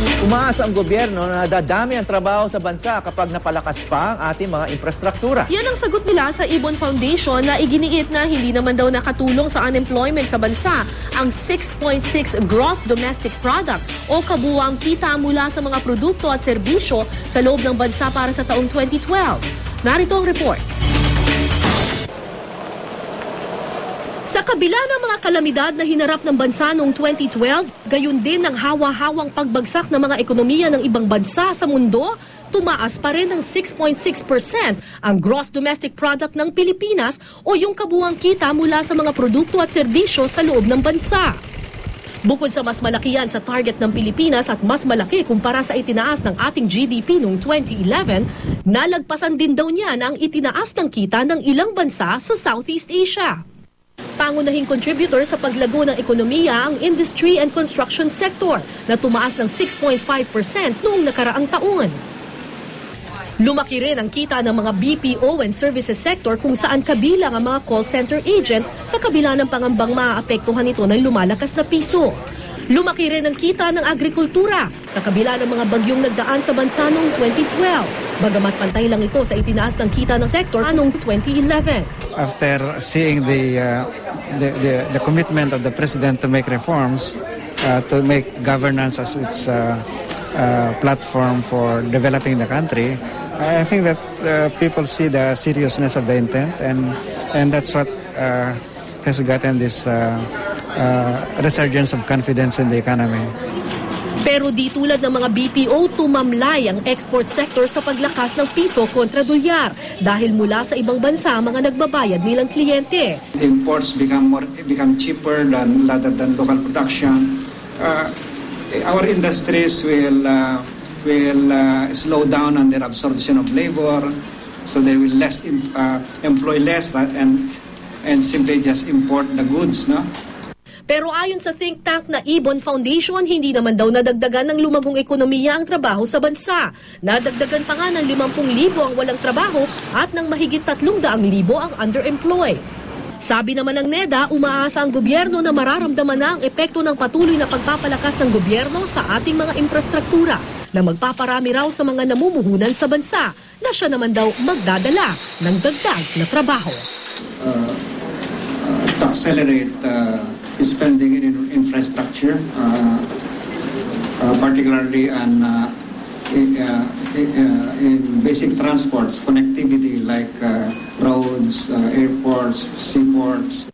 Umaasa ang gobyerno na dadami ang trabaho sa bansa kapag napalakas pa ang ating mga infrastruktura. Yan ang sagot nila sa Ibon Foundation na iginiit na hindi naman daw nakatulong sa unemployment sa bansa ang 6.6 gross domestic product o kabuuang kita mula sa mga produkto at serbisyo sa loob ng bansa para sa taong 2012. Narito ang report. Sa kabila ng mga kalamidad na hinarap ng bansa noong 2012, gayon din ang hawa-hawang pagbagsak ng mga ekonomiya ng ibang bansa sa mundo, tumaas pa rin ng 6.6% ang gross domestic product ng Pilipinas o yung kabuuang kita mula sa mga produkto at serbisyo sa loob ng bansa. Bukod sa mas malaki yan sa target ng Pilipinas at mas malaki kumpara sa itinaas ng ating GDP noong 2011, nalagpasan din daw niya na ang itinaas ng kita ng ilang bansa sa Southeast Asia. Pangunahing contributor sa paglago ng ekonomiya ang industry and construction sector na tumaas ng 6.5% noong nakaraang taon. Lumaki rin ang kita ng mga BPO and services sector kung saan kabilang ang mga call center agent sa kabila ng pangambang maaapektuhan ito ng lumalakas na piso. Lumaki rin ang kita ng agrikultura sa kabila ng mga bagyong nagdaan sa bansa noong 2012. Bagamat pantay lang ito sa itinaas ng kita ng sektor noong 2011. After seeing the commitment of the President to make reforms, to make governance as its platform for developing the country, I think that people see the seriousness of the intent, and that's what has gotten this resurgence of confidence in the economy. Pero di tulad ng mga BPO, tumamlay ang export sector sa paglakas ng piso kontra dolyar dahil mula sa ibang bansa ang mga nagbabayad nilang kliyente. Imports become cheaper than local production. Our industries will slow down on their absorption of labor, so they will employ less and simply just import the goods, no? Pero ayon sa think tank na Ibon Foundation, hindi naman daw nadagdagan ng lumagong ekonomiya ang trabaho sa bansa. Nadagdagan pa nga ng 50,000 ang walang trabaho at ng mahigit 300,000 ang underemployed. Sabi naman ng NEDA, umaasa ang gobyerno na mararamdaman na ang epekto ng patuloy na pagpapalakas ng gobyerno sa ating mga infrastruktura na magpaparami raw sa mga namumuhunan sa bansa na siya naman daw magdadala ng dagdag na trabaho. To accelerate spending in infrastructure, particularly in basic transports, connectivity like roads, airports, seaports,